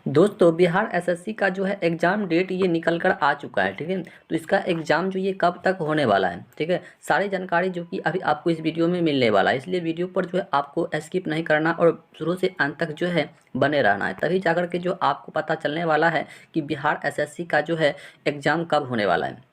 दोस्तों बिहार एसएससी का जो है एग्ज़ाम डेट ये निकल कर आ चुका है। ठीक है, तो इसका एग्ज़ाम जो ये कब तक होने वाला है, ठीक है, सारी जानकारी जो कि अभी आपको इस वीडियो में मिलने वाला है, इसलिए वीडियो पर जो है आपको स्किप नहीं करना और शुरू से अंत तक जो है बने रहना है, तभी जाकर के जो आपको पता चलने वाला है कि बिहार एसएससी का जो है एग्ज़ाम कब होने वाला है।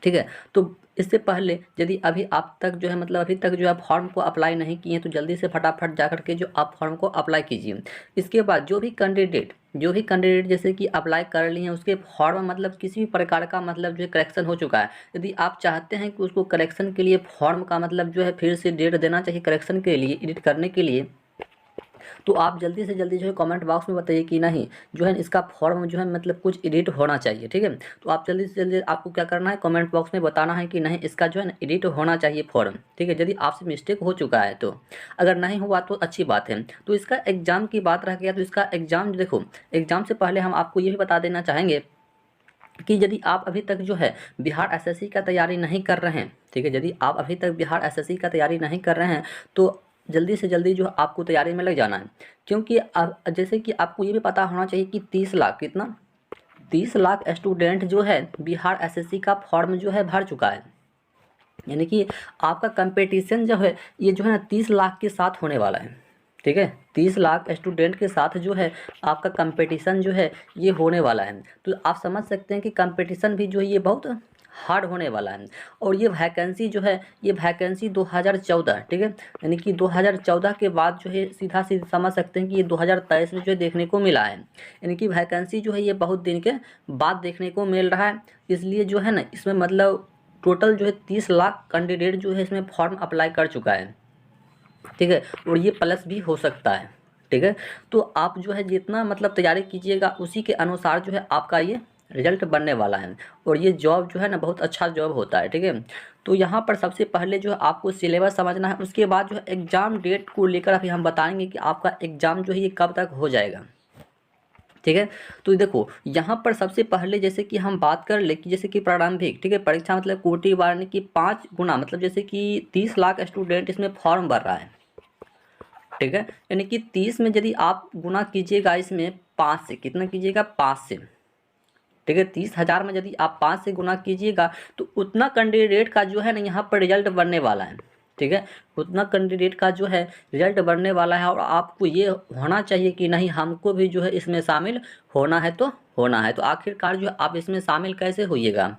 ठीक है, तो इससे पहले यदि अभी आप तक जो है मतलब अभी तक जो है फॉर्म को अप्लाई नहीं किए हैं तो जल्दी से फटाफट जाकर के जो आप फॉर्म को अप्लाई कीजिए। इसके बाद जो भी कैंडिडेट जैसे कि अप्लाई कर लिए हैं उसके फॉर्म मतलब किसी भी प्रकार का मतलब जो है करेक्शन हो चुका है, यदि आप चाहते हैं कि उसको करेक्शन के लिए फॉर्म का मतलब जो है फिर से डेट देना चाहिए करेक्शन के लिए, एडिट करने के लिए, तो आप जल्दी से जल्दी जो है कमेंट बॉक्स में बताइए कि नहीं जो है इसका फॉर्म जो है मतलब कुछ एडिट होना चाहिए। ठीक है, तो आप जल्दी से जल्दी आपको क्या करना है कमेंट बॉक्स में बताना है कि नहीं इसका जो है ना एडिट होना चाहिए फॉर्म। ठीक है, यदि आपसे मिस्टेक हो चुका है तो, अगर नहीं हुआ तो अच्छी बात है। तो इसका एग्ज़ाम की बात रह गया, तो इसका एग्ज़ाम देखो, एग्ज़ाम से पहले हम आपको ये भी बता देना चाहेंगे कि यदि आप अभी तक जो है बिहार एसएससी का तैयारी नहीं कर रहे हैं, ठीक है, यदि आप अभी तक बिहार एसएससी का तैयारी नहीं कर रहे हैं तो जल्दी से जल्दी जो है आपको तैयारी में लग जाना है, क्योंकि अब जैसे कि आपको ये भी पता होना चाहिए कि 30 लाख कितना 30 लाख स्टूडेंट जो है बिहार एसएससी का फॉर्म जो है भर चुका है। यानी कि आपका कंपटीशन जो है ये जो है ना 30 लाख के साथ होने वाला है। ठीक है, 30 लाख स्टूडेंट के साथ जो है आपका कंपटीशन जो है ये होने वाला है, तो आप समझ सकते हैं कि कंपटीशन भी जो है ये बहुत हार्ड होने वाला है। और ये वैकेंसी जो है ये वैकेंसी 2014, ठीक है, यानी कि 2014 के बाद जो है सीधा समझ सकते हैं कि ये 2023 में जो है देखने को मिला है, यानी कि वैकेंसी जो है ये बहुत दिन के बाद देखने को मिल रहा है। इसलिए जो है ना इसमें मतलब टोटल जो है 30 लाख कैंडिडेट जो है इसमें फॉर्म अप्लाई कर चुका है। ठीक है, और ये प्लस भी हो सकता है। ठीक है, तो आप जो है जितना मतलब तैयारी कीजिएगा उसी के अनुसार जो है आपका ये रिजल्ट बनने वाला है, और ये जॉब जो है ना बहुत अच्छा जॉब होता है। ठीक है, तो यहाँ पर सबसे पहले जो है आपको सिलेबस समझना है, उसके बाद जो है एग्ज़ाम डेट को लेकर अभी हम बताएंगे कि आपका एग्ज़ाम जो है ये कब तक हो जाएगा। ठीक है, तो देखो यहाँ पर सबसे पहले जैसे कि हम बात कर ले कि जैसे कि प्रारंभिक, ठीक है, परीक्षा मतलब कोटि वार्नी की 5 गुना मतलब जैसे कि 30 लाख स्टूडेंट इसमें फॉर्म भर रहा है। ठीक है, यानी कि 30 में यदि आप गुना कीजिएगा इसमें 5 से, कितना कीजिएगा 5 से, ठीक है, 30,000 में यदि आप 5 से गुना कीजिएगा तो उतना कैंडिडेट का जो है ना यहाँ पर रिजल्ट बनने वाला है। ठीक है, उतना कैंडिडेट का जो है रिजल्ट बनने वाला है, और आपको ये होना चाहिए कि नहीं हमको भी जो है इसमें शामिल होना है, तो होना है, तो आखिरकार जो है आप इसमें शामिल कैसे होइएगा।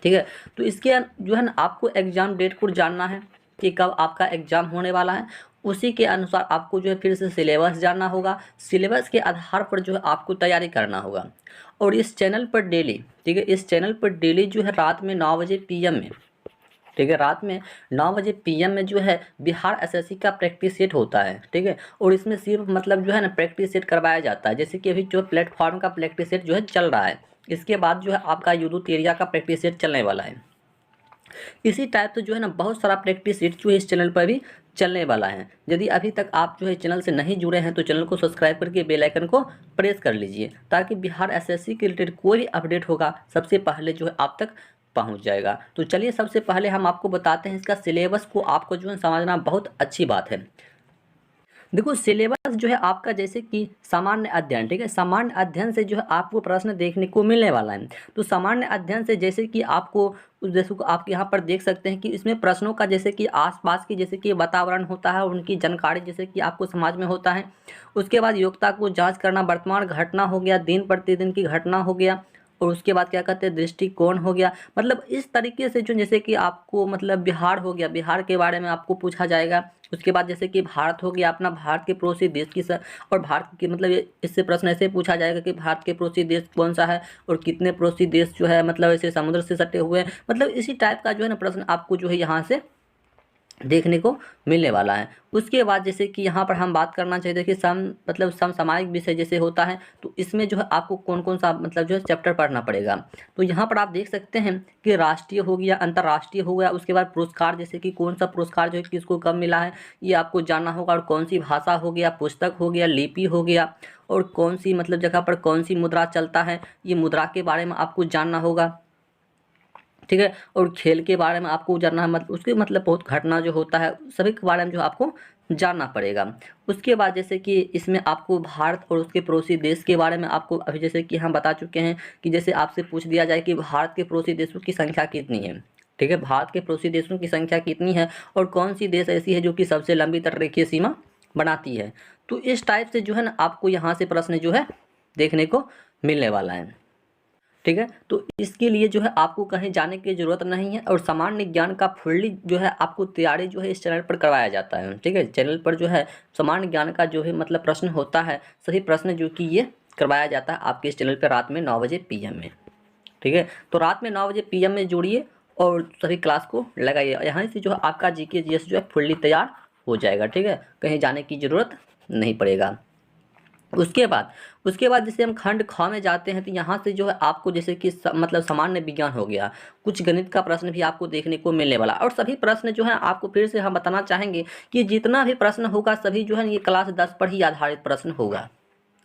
ठीक है, तो इसके जो है ना आपको एग्ज़ाम डेट को जानना है कि कब आपका एग्ज़ाम होने वाला है, उसी के अनुसार आपको जो है फिर से सिलेबस जानना होगा, सिलेबस के आधार पर जो है आपको तैयारी करना होगा। और इस चैनल पर डेली, ठीक है, इस चैनल पर डेली जो है रात में 9 बजे PM में, ठीक है, रात में 9 बजे PM में जो है बिहार एसएससी का प्रैक्टिस सेट होता है। ठीक है, और इसमें सिर्फ मतलब जो है ना प्रैक्टिस सेट करवाया जाता है, जैसे कि अभी जो प्लेटफॉर्म का प्रैक्टिस सेट जो है चल रहा है, इसके बाद जो है आपका यूदूत एरिया का प्रैक्टिस सेट चलने वाला है। इसी टाइप से जो है ना बहुत सारा प्रैक्टिस सेट जो है इस चैनल पर भी चलने वाला है। यदि अभी तक आप जो है चैनल से नहीं जुड़े हैं तो चैनल को सब्सक्राइब करके बेल आइकन को प्रेस कर लीजिए, ताकि बिहार एसएससी के रिलेटेड कोई भी अपडेट होगा सबसे पहले जो है आप तक पहुंच जाएगा। तो चलिए सबसे पहले हम आपको बताते हैं इसका सिलेबस को आपको जो है समझना बहुत अच्छी बात है। देखो सिलेबस जो है आपका जैसे कि सामान्य अध्ययन, ठीक है, सामान्य अध्ययन से जो है आपको प्रश्न देखने को मिलने वाला है। तो सामान्य अध्ययन से जैसे कि आपको जैसे को आप यहाँ पर देख सकते हैं कि इसमें प्रश्नों का जैसे कि आसपास की जैसे कि वातावरण होता है, उनकी जानकारी जैसे कि आपको समाज में होता है। उसके बाद योग्यता को जांच करना, वर्तमान घटना हो गया, दिन प्रतिदिन की घटना हो गया, और उसके बाद क्या कहते हैं दृष्टिकोण हो गया। मतलब इस तरीके से जो जैसे कि आपको मतलब बिहार हो गया, बिहार के बारे में आपको पूछा जाएगा। उसके बाद जैसे कि भारत हो गया अपना, भारत के पड़ोसी देश की और भारत के मतलब इससे प्रश्न ऐसे पूछा जाएगा कि भारत के पड़ोसी देश कौन सा है और कितने पड़ोसी देश जो है मतलब ऐसे समुद्र से सटे हुए हैं। मतलब इसी टाइप का जो है ना प्रश्न आपको जो है यहाँ से देखने को मिलने वाला है। उसके बाद जैसे कि यहाँ पर हम बात करना चाहिए कि मतलब समसामयिक विषय जैसे होता है, तो इसमें जो है आपको कौन कौन सा मतलब जो है चैप्टर पढ़ना पड़ेगा। तो यहाँ पर आप देख सकते हैं कि राष्ट्रीय हो गया, अंतर्राष्ट्रीय हो गया, उसके बाद पुरस्कार जैसे कि कौन सा पुरस्कार जो है किसको कब मिला है ये आपको जानना होगा, और कौन सी भाषा हो गया, पुस्तक हो गया, लिपि हो गया, और कौन सी मतलब जगह पर कौन सी मुद्रा चलता है, ये मुद्रा के बारे में आपको जानना होगा। ठीक है, और खेल के बारे में आपको जानना है, मतलब उसके मतलब बहुत घटना जो होता है सभी के बारे में जो आपको जानना पड़ेगा। उसके बाद जैसे कि इसमें आपको भारत और उसके पड़ोसी देश के बारे में आपको अभी जैसे कि हम बता चुके हैं कि जैसे आपसे पूछ दिया जाए कि भारत के पड़ोसी देशों की संख्या कितनी है, ठीक है, भारत के पड़ोसी देशों की संख्या कितनी है और कौन सी देश ऐसी है जो कि सबसे लंबी तटरेखीय सीमा बनाती है। तो इस टाइप से जो है ना आपको यहाँ से प्रश्न जो है देखने को मिलने वाला है, ठीक है। तो इसके लिए जो है आपको कहीं जाने की ज़रूरत नहीं है और सामान्य ज्ञान का फुल्ली जो है आपको तैयारी जो है इस चैनल पर करवाया जाता है, ठीक है। चैनल पर जो है सामान्य ज्ञान का जो है मतलब प्रश्न होता है, सही प्रश्न जो कि ये करवाया जाता है आपके इस चैनल पर रात में 9 बजे PM में, ठीक है। तो रात में 9 बजे PM में जुड़िए और सभी क्लास को लगाइए, यहाँ से जो है आपका GK GS जो है फुल्ली तैयार हो जाएगा, ठीक है, कहीं जाने की ज़रूरत नहीं पड़ेगा। उसके बाद जैसे हम खंड ख में जाते हैं तो यहाँ से जो है आपको जैसे कि मतलब सामान्य विज्ञान हो गया, कुछ गणित का प्रश्न भी आपको देखने को मिलने वाला और सभी प्रश्न जो है आपको फिर से हम बताना चाहेंगे कि जितना भी प्रश्न होगा सभी जो है ये क्लास 10 पर ही आधारित प्रश्न होगा,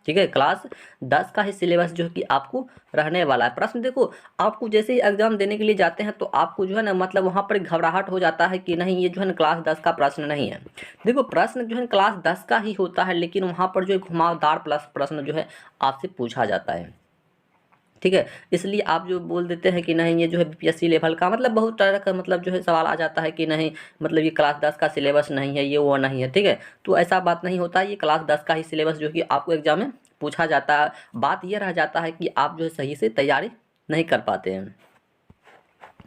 ठीक है। क्लास 10 का ही सिलेबस जो है कि आपको रहने वाला है। प्रश्न देखो, आपको जैसे ही एग्जाम देने के लिए जाते हैं तो आपको जो है ना मतलब वहाँ पर घबराहट हो जाता है कि नहीं ये जो है ना क्लास 10 का प्रश्न नहीं है। देखो प्रश्न जो है क्लास 10 का ही होता है, लेकिन वहाँ पर जो है घुमावदार प्लस प्रश्न जो है आपसे पूछा जाता है, ठीक है। इसलिए आप जो बोल देते हैं कि नहीं ये जो है BPSC लेवल का मतलब बहुत तरह का मतलब जो है सवाल आ जाता है कि नहीं मतलब ये क्लास 10 का सिलेबस नहीं है, ये वो नहीं है, ठीक है। तो ऐसा बात नहीं होता, ये क्लास 10 का ही सिलेबस जो कि आपको एग्जाम में पूछा जाता है। बात ये रह जाता है कि आप जो है सही से तैयारी नहीं कर पाते हैं।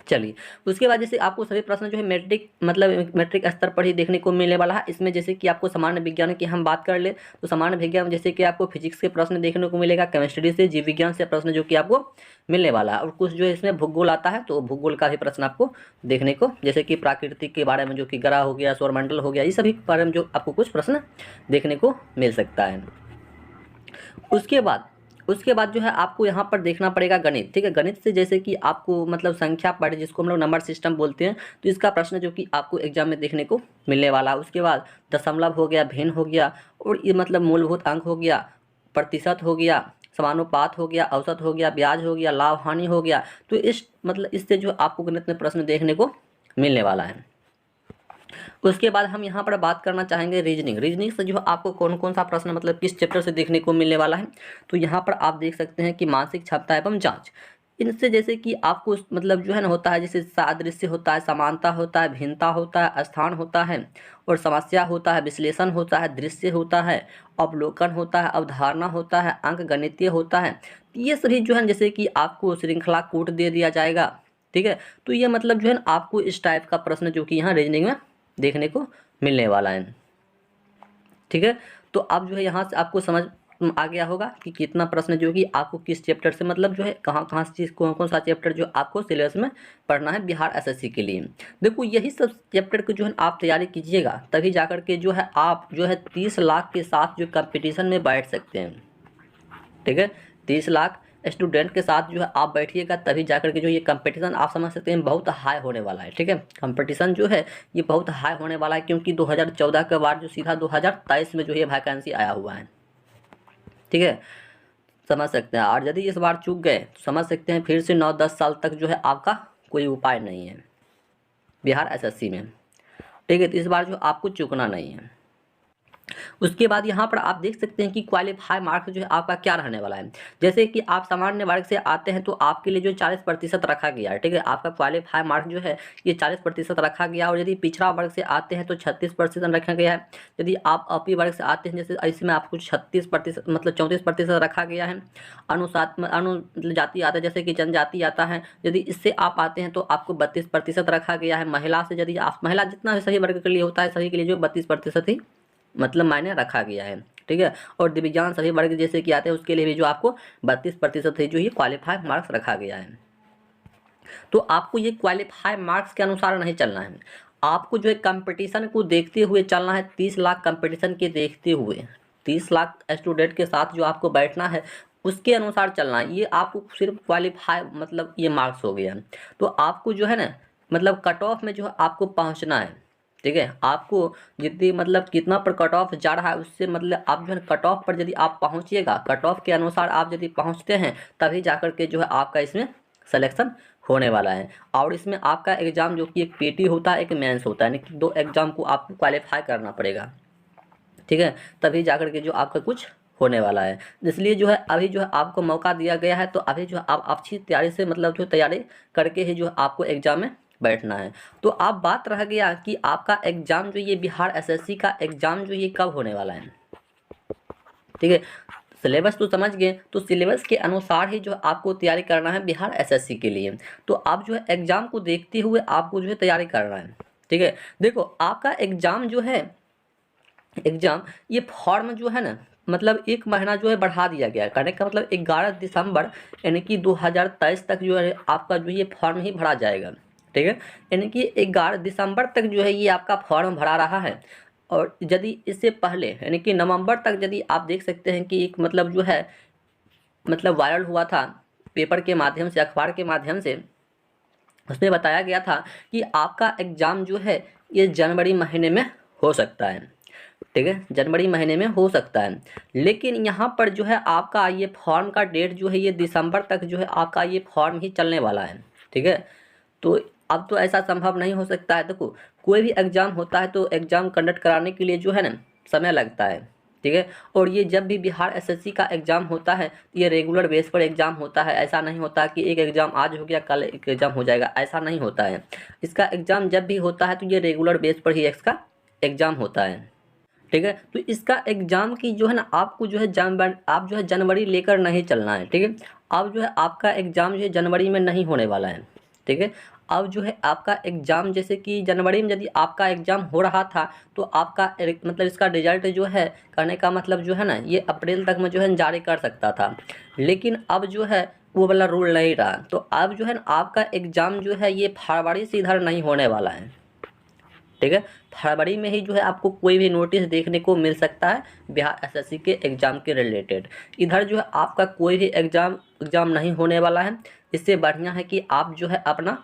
चलिए उसके बाद जैसे आपको सभी प्रश्न जो है मैट्रिक स्तर पर ही देखने को मिलने वाला है। इसमें जैसे कि आपको सामान्य विज्ञान की हम बात कर ले तो सामान्य विज्ञान में जैसे कि आपको फिजिक्स के प्रश्न देखने को मिलेगा, केमिस्ट्री से, जीव विज्ञान से प्रश्न जो कि आपको मिलने वाला है और कुछ जो है इसमें भूगोल आता है तो भूगोल का भी प्रश्न आपको देखने को जैसे कि प्राकृतिक के बारे में जो कि ग्रह हो गया, सौरमंडल हो गया, ये सभी बारे में जो आपको कुछ प्रश्न देखने को मिल सकता है। उसके बाद जो है आपको यहाँ पर देखना पड़ेगा गणित, ठीक है। गणित से जैसे कि आपको मतलब संख्या पढ़ जिसको हम लोग नंबर सिस्टम बोलते हैं, तो इसका प्रश्न जो कि आपको एग्जाम में देखने को मिलने वाला है। उसके बाद दशमलव हो गया, भिन्न हो गया और ये मतलब मूलभूत अंक हो गया, प्रतिशत हो गया, समानुपात हो गया, औसत हो गया, ब्याज हो गया, लाभ हानि हो गया। तो इस मतलब इससे जो आपको गणित में प्रश्न देखने को मिलने वाला है। उसके बाद हम यहाँ पर बात करना चाहेंगे रीजनिंग से जो आपको कौन कौन सा प्रश्न मतलब किस चैप्टर से देखने को मिलने वाला है। तो यहाँ पर आप देख सकते हैं कि मानसिक क्षमता एवं जांच, इनसे जैसे कि आपको मतलब जो है ना होता है जैसे सादृश्य होता है, समानता होता है, भिन्नता होता है, स्थान होता है और समस्या होता है, विश्लेषण होता है, दृश्य होता है, अवलोकन होता है, अवधारणा होता है, अंक गणितीय होता है। ये सभी जो है जैसे कि आपको श्रृंखला कोड दे दिया जाएगा, ठीक है। तो ये मतलब जो है ना आपको इस टाइप का प्रश्न जो कि यहाँ रीजनिंग में देखने को मिलने वाला है, ठीक है। तो अब जो है यहाँ से आपको समझ आ गया होगा कि कितना प्रश्न जो कि आपको किस चैप्टर से मतलब जो है कहाँ कहाँ से चीज़ कौन कौन सा चैप्टर जो आपको सिलेबस में पढ़ना है बिहार SSC के लिए। देखो यही सब चैप्टर की जो है आप तैयारी कीजिएगा तभी जाकर के जो है आप जो है 30 लाख के साथ जो कंपटीशन में बैठ सकते हैं, ठीक है। 30 लाख स्टूडेंट के साथ जो है आप बैठिएगा तभी जाकर के जो ये कंपटीशन आप समझ सकते हैं बहुत हाई होने वाला है, ठीक है। कंपटीशन जो है ये बहुत हाई होने वाला है क्योंकि 2014 के बाद जो सीधा 2023 में जो है वैकेंसी आया हुआ है, ठीक है, समझ सकते हैं। और यदि इस बार चूक गए तो समझ सकते हैं फिर से 9-10 साल तक जो है आपका कोई उपाय नहीं है बिहार SSC में, ठीक है। तो इस बार जो आपको चूकना नहीं है। उसके बाद यहाँ पर आप देख सकते हैं कि क्वालिफाई मार्क्स जो है आपका क्या रहने वाला है। जैसे कि आप सामान्य वर्ग से आते हैं तो आपके लिए जो 40% रखा गया है, ठीक है। आपका क्वालिफाई मार्क्स जो है ये 40% रखा गया और यदि पिछड़ा वर्ग से आते हैं तो 36% रखा गया है। यदि आप अपी वर्ग से आते हैं जैसे इसमें आपको 36% मतलब 34% रखा गया है। जाति आता है जैसे कि जनजाति आता है, यदि इससे आप आते हैं तो आपको 32% रखा गया है। महिला से यदि आप महिला जितना भी सही वर्ग के लिए होता है सही के लिए जो 32% ही मतलब मायने रखा गया है, ठीक है। और दिव्यांग सभी वर्ग जैसे कि आते हैं उसके लिए भी जो आपको 32% ही जो ये क्वालिफाई मार्क्स रखा गया है। तो आपको ये क्वालिफाई मार्क्स के अनुसार नहीं चलना है, आपको जो है कंपटीशन को देखते हुए चलना है। 30 लाख कंपटीशन के देखते हुए 30 लाख स्टूडेंट के साथ जो आपको बैठना है उसके अनुसार चलना है। ये आपको सिर्फ क्वालिफाई मतलब ये मार्क्स हो गया। तो आपको जो है ना मतलब कट ऑफ में जो है आपको पहुँचना है, ठीक है। आपको जितनी मतलब कितना पर कट ऑफ जा रहा है उससे मतलब आप जो है कट ऑफ पर यदि आप पहुंचिएगा, कट ऑफ के अनुसार आप यदि पहुंचते हैं तभी जाकर के जो है आपका इसमें सिलेक्शन होने वाला है। और इसमें आपका एग्ज़ाम जो कि एक PT होता है, एक मेंस होता है, यानी कि 2 एग्ज़ाम को आपको क्वालिफाई करना पड़ेगा, ठीक है, तभी जाकर के जो आपका कुछ होने वाला है। इसलिए जो है अभी जो है आपको मौका दिया गया है, तो अभी जो है आप अच्छी तैयारी से मतलब जो तैयारी करके ही जो है आपको एग्ज़ाम में बैठना है। तो अब बात रह गया कि आपका एग्ज़ाम जो ये बिहार एसएससी का एग्ज़ाम जो ये कब होने वाला है। ठीक है, सिलेबस तो समझ गए, तो सिलेबस के अनुसार ही जो आपको तैयारी करना है बिहार एसएससी के लिए। तो आप जो है एग्ज़ाम को देखते हुए आपको जो है तैयारी करना है। ठीक है, देखो आपका एग्ज़ाम जो है, एग्ज़ाम ये फॉर्म जो है ना, मतलब 1 महीना जो है बढ़ा दिया गया है। कहने का मतलब 11 दिसंबर यानी कि 2023 तक जो है आपका जो ये फॉर्म ही भरा जाएगा। ठीक है, यानी कि 11 दिसंबर तक जो है ये आपका फॉर्म भरा रहा है। और यदि इससे पहले यानी कि नवंबर तक यदि आप देख सकते हैं कि एक मतलब जो है मतलब वायरल हुआ था पेपर के माध्यम से, अखबार के माध्यम से, उसमें बताया गया था कि आपका एग्ज़ाम जो है ये जनवरी महीने में हो सकता है। ठीक है, जनवरी महीने में हो सकता है, लेकिन यहाँ पर जो है आपका ये फॉर्म का डेट जो है ये दिसंबर तक जो है आपका ये फॉर्म ही चलने वाला है। ठीक है, तो अब तो ऐसा संभव नहीं हो सकता है। देखो कोई भी एग्ज़ाम होता है तो एग्ज़ाम कंडक्ट कराने के लिए जो है ना समय लगता है। ठीक है, और ये जब भी बिहार एसएससी का एग्ज़ाम होता है ये रेगुलर बेस पर एग्ज़ाम होता है। ऐसा नहीं होता कि एक एग्ज़ाम आज हो गया कल एक एग्ज़ाम हो जाएगा, ऐसा नहीं होता है। इसका एग्ज़ाम जब भी होता है तो ये रेगुलर बेस पर ही इसका एग्ज़ाम होता है। ठीक है, तो इसका एग्ज़ाम की जो है ना आपको जो है आप जो है जनवरी लेकर नहीं चलना है। ठीक है, अब जो है आपका एग्ज़ाम जो है जनवरी में नहीं होने वाला है। ठीक है, अब जो है आपका एग्ज़ाम जैसे कि जनवरी में यदि आपका एग्ज़ाम हो रहा था तो आपका मतलब इसका रिजल्ट जो है करने का मतलब जो है ना ये अप्रैल तक में जो है जारी कर सकता था, लेकिन अब जो है वो वाला रूल नहीं रहा। तो अब जो है ना आपका एग्ज़ाम जो है ये फरवरी से इधर नहीं होने वाला है। ठीक है, फरवरी में ही जो है आपको कोई भी नोटिस देखने को मिल सकता है बिहार एसएससी के एग्ज़ाम के रिलेटेड। इधर जो है आपका कोई भी एग्ज़ाम नहीं होने वाला है। इससे बढ़िया है कि आप जो है अपना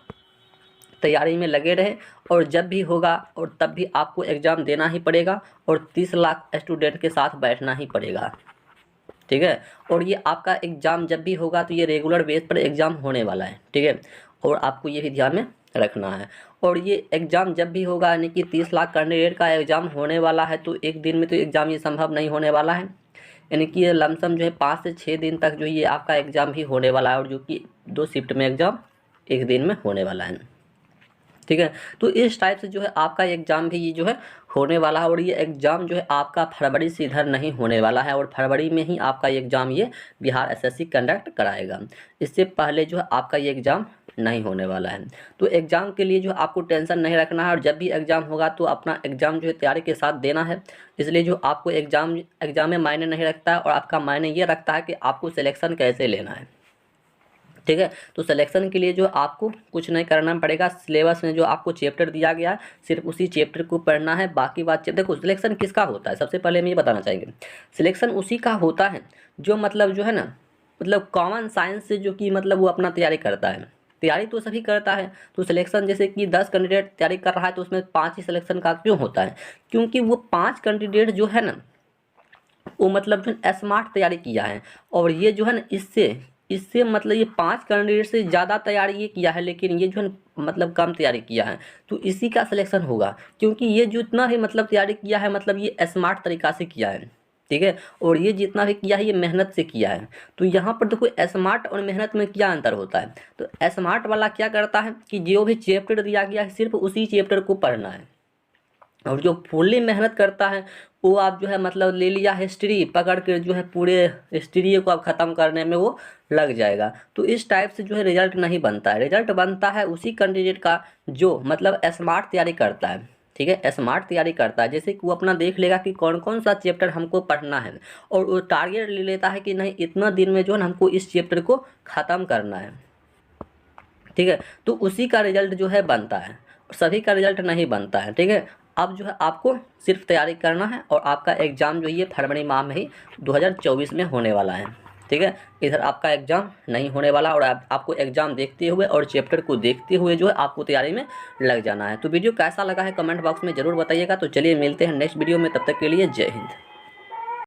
तैयारी में लगे रहें, और जब भी होगा और तब भी आपको एग्ज़ाम देना ही पड़ेगा, और 30 लाख स्टूडेंट के साथ बैठना ही पड़ेगा। ठीक है, और ये आपका एग्ज़ाम जब भी होगा तो ये रेगुलर बेस पर एग्ज़ाम होने वाला है। ठीक है, और आपको ये भी ध्यान में रखना है। और ये एग्ज़ाम जब भी होगा यानी कि 30 लाख कैंडिडेट का एग्ज़ाम होने वाला है, तो एक दिन में तो एग्ज़ाम ये संभव नहीं होने वाला है। यानी कि ये लमसम जो है 5 से 6 दिन तक जो ये आपका एग्ज़ाम भी होने वाला है, और जो कि 2 शिफ्ट में एग्ज़ाम एक दिन में होने वाला है। ठीक है, तो इस टाइप से जो है आपका एग्ज़ाम भी ये जो है होने वाला है, और ये एग्ज़ाम जो है आपका फरवरी से इधर नहीं होने वाला है, और फरवरी में ही आपका एग्ज़ाम ये बिहार एसएससी कंडक्ट कराएगा। इससे पहले जो है आपका ये एग्ज़ाम नहीं होने वाला है। तो एग्ज़ाम के लिए जो आपको टेंशन नहीं रखना है, और जब भी एग्ज़ाम होगा तो अपना एग्ज़ाम जो है तैयारी के साथ देना है। इसलिए जो आपको एग्ज़ाम में मायने नहीं रखता है, और आपका मायने ये रखता है कि आपको सिलेक्शन कैसे लेना है। ठीक है, तो सिलेक्शन के लिए जो आपको कुछ नहीं करना पड़ेगा। सिलेबस में जो आपको चैप्टर दिया गया है सिर्फ उसी चैप्टर को पढ़ना है, बाकी बात देखो सिलेक्शन किसका होता है सबसे पहले हम ये बताना चाहेंगे। सिलेक्शन उसी का होता है जो मतलब जो है ना मतलब कॉमन साइंस से जो कि मतलब वो अपना तैयारी करता है। तैयारी तो सभी करता है, तो सिलेक्शन जैसे कि 10 कैंडिडेट तैयारी कर रहा है तो उसमें 5 ही सिलेक्शन का क्यों होता है, क्योंकि वो 5 कैंडिडेट जो है ना वो मतलब जो स्मार्ट तैयारी किया है, और ये जो है ना इससे इससे मतलब ये 5 कैंडिडेट से ज़्यादा तैयारी ये किया है, लेकिन ये जो है मतलब कम तैयारी किया है, तो इसी का सिलेक्शन होगा। क्योंकि ये जितना भी मतलब तैयारी किया है मतलब ये स्मार्ट तरीक़ा से किया है। ठीक है, और ये जितना भी किया है ये मेहनत से किया है। तो यहाँ पर देखो स्मार्ट और मेहनत में क्या अंतर होता है। तो स्मार्ट वाला क्या करता है कि जो भी चैप्टर दिया गया है सिर्फ उसी चैप्टर को पढ़ना है, और जो फुल्ली मेहनत करता है वो आप जो है मतलब ले लिया हिस्ट्री पकड़ के जो है पूरे हिस्ट्री को आप ख़त्म करने में वो लग जाएगा। तो इस टाइप से जो है रिजल्ट नहीं बनता है। रिजल्ट बनता है उसी कैंडिडेट का जो मतलब स्मार्ट तैयारी करता है। ठीक है, स्मार्ट तैयारी करता है, जैसे कि वो अपना देख लेगा कि कौन कौन सा चैप्टर हमको पढ़ना है, और वो टारगेट ले लेता है कि नहीं इतना दिन में जो है हमको इस चैप्टर को ख़त्म करना है। ठीक है, तो उसी का रिजल्ट जो है बनता है, सभी का रिजल्ट नहीं बनता है। ठीक है, अब जो है आपको सिर्फ तैयारी करना है, और आपका एग्ज़ाम जो ये फरवरी माह में ही 2024 में होने वाला है। ठीक है, इधर आपका एग्ज़ाम नहीं होने वाला, और आपको एग्ज़ाम देखते हुए और चैप्टर को देखते हुए जो है आपको तैयारी में लग जाना है। तो वीडियो कैसा लगा है कमेंट बॉक्स में ज़रूर बताइएगा। तो चलिए मिलते हैं नेक्स्ट वीडियो में, तब तक के लिए जय हिंद।